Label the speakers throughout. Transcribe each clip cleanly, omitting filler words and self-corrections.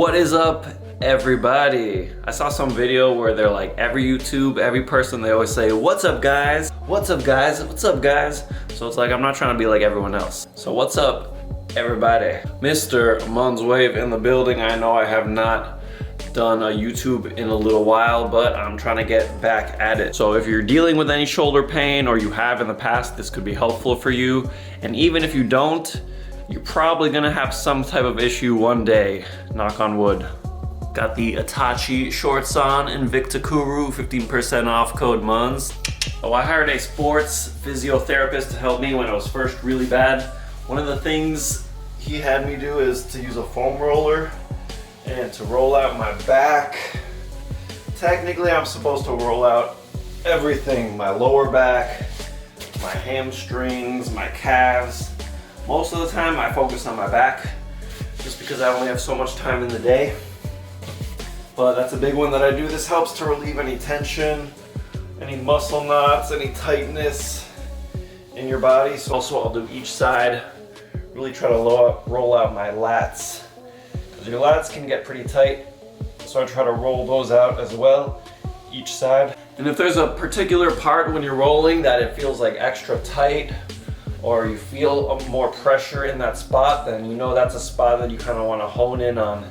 Speaker 1: What is up, everybody? I saw some video where they're like, every person, they always say, what's up guys? What's up guys? What's up guys? So it's like, I'm not trying to be like everyone else. So what's up, everybody? Mr. Munswave in the building. I know I have not done a YouTube in a little while, but I'm trying to get back at it. So if you're dealing with any shoulder pain or you have in the past, this could be helpful for you. And even if you don't, you're probably gonna have some type of issue one day, knock on wood. Got the Itachi shorts on, Invicta Kuru, 15% off, code MUNS. Oh, I hired a sports physiotherapist to help me when it was first really bad. One of the things he had me do is to use a foam roller and to roll out my back. Technically, I'm supposed to roll out everything, my lower back, my hamstrings, my calves. Most of the time I focus on my back just because I only have so much time in the day. But that's a big one that I do. This helps to relieve any tension, any muscle knots, any tightness in your body. So also I'll do each side, really try to roll out my lats. Because your lats can get pretty tight. So I try to roll those out as well, each side. And if there's a particular part when you're rolling that it feels like extra tight, or you feel more pressure in that spot, then you know that's a spot that you kind of want to hone in on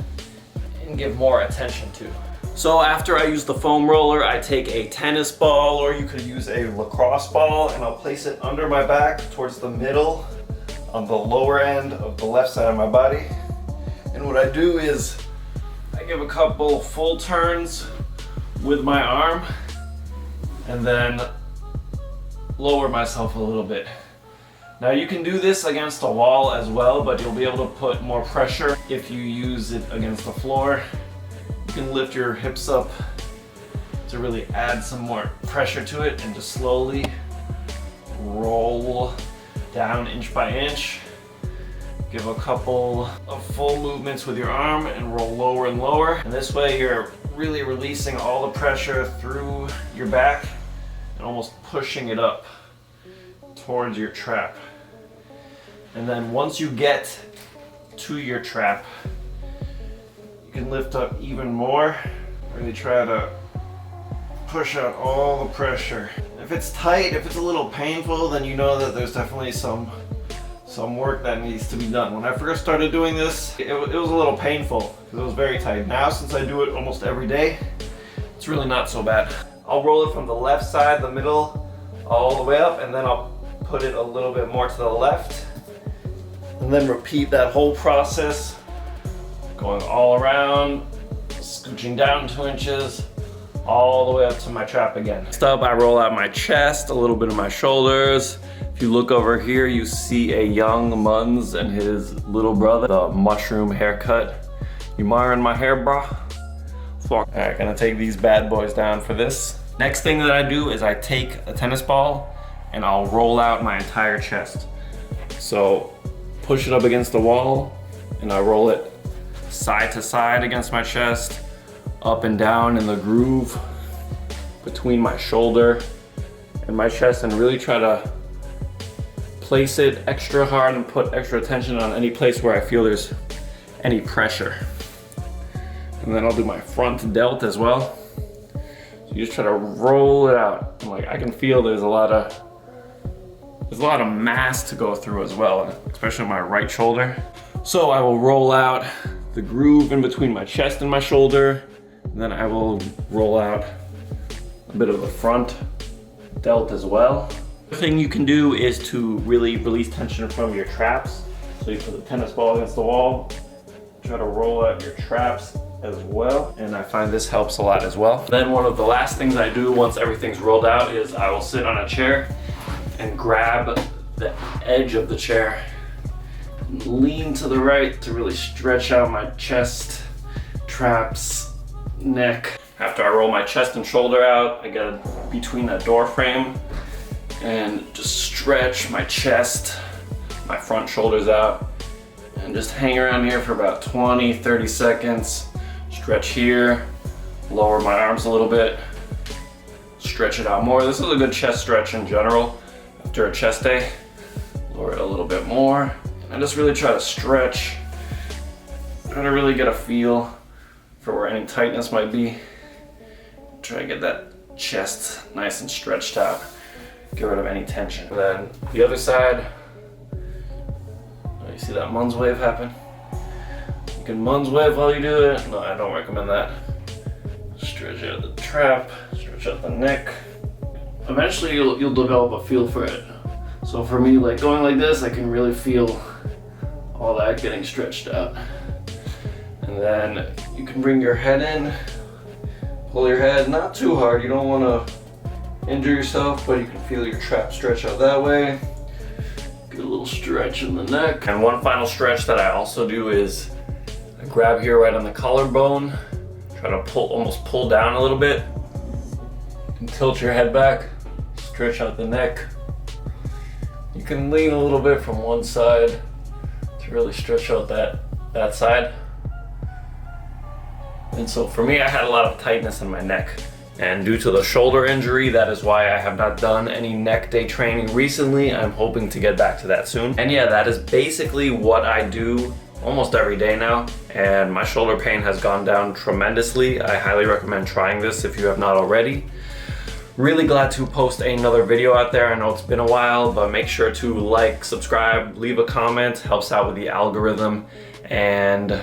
Speaker 1: and give more attention to. So after I use the foam roller, I take a tennis ball, or you could use a lacrosse ball, and I'll place it under my back towards the middle on the lower end of the left side of my body. And what I do is I give a couple full turns with my arm and then lower myself a little bit. Now you can do this against a wall as well, but you'll be able to put more pressure if you use it against the floor. You can lift your hips up to really add some more pressure to it and just slowly roll down inch by inch. Give a couple of full movements with your arm and roll lower and lower. And this way you're really releasing all the pressure through your back and almost pushing it up towards your trap. And then once you get to your trap, you can lift up even more. Really try to push out all the pressure. If it's tight, if it's a little painful, then you know that there's definitely some work that needs to be done. When I first started doing this, it was a little painful because it was very tight. Now, since I do it almost every day, it's really not so bad. I'll roll it from the left side, the middle, all the way up, and then I'll put it a little bit more to the left. And then repeat that whole process, going all around, scooching down 2 inches, all the way up to my trap again. Next up, I roll out my chest, a little bit of my shoulders. If you look over here, you see a young Muns and his little brother, the mushroom haircut. You marring my hair, bro? All right, gonna take these bad boys down for this. Next thing that I do is I take a tennis ball and I'll roll out my entire chest. So push it up against the wall and I roll it side to side against my chest, up and down in the groove between my shoulder and my chest, and really try to place it extra hard and put extra attention on any place where I feel there's any pressure. And then I'll do my front delt as well. So you just try to roll it out. And like I can feel there's a lot of mass to go through as well, especially my right shoulder. So I will roll out the groove in between my chest and my shoulder, and then I will roll out a bit of the front delt as well. The thing you can do is to really release tension from your traps. So you put the tennis ball against the wall, try to roll out your traps as well, and I find this helps a lot as well. Then one of the last things I do once everything's rolled out is I will sit on a chair and grab the edge of the chair and lean to the right to really stretch out my chest, traps, neck. After I roll my chest and shoulder out, I get between that door frame and just stretch my chest, my front shoulders out, and just hang around here for about 20-30 seconds. Stretch here, lower my arms a little bit, stretch it out more. This is a good chest stretch in general. After a chest day, lower it a little bit more. And just really try to stretch, try to really get a feel for where any tightness might be. Try to get that chest nice and stretched out. Get rid of any tension. And then the other side, you see that Mun's wave happen? You can Mun's wave while you do it. No, I don't recommend that. Stretch out the trap, stretch out the neck. Eventually you'll develop a feel for it. So for me, like going like this, I can really feel all that getting stretched out. And then you can bring your head in, pull your head, not too hard. You don't want to injure yourself, but you can feel your trap stretch out that way. Get a little stretch in the neck. And one final stretch that I also do is I grab here right on the collarbone, try to almost pull down a little bit, and tilt your head back, stretch out the neck. You can lean a little bit from one side to really stretch out that side. And so for me, I had a lot of tightness in my neck. And due to the shoulder injury, that is why I have not done any neck day training recently. I'm hoping to get back to that soon. And yeah, that is basically what I do almost every day now. And my shoulder pain has gone down tremendously. I highly recommend trying this if you have not already. Really glad to post another video out there. I know it's been a while, but make sure to like, subscribe, leave a comment. Helps out with the algorithm. And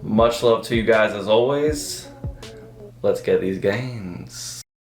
Speaker 1: much love to you guys as always. Let's get these gains.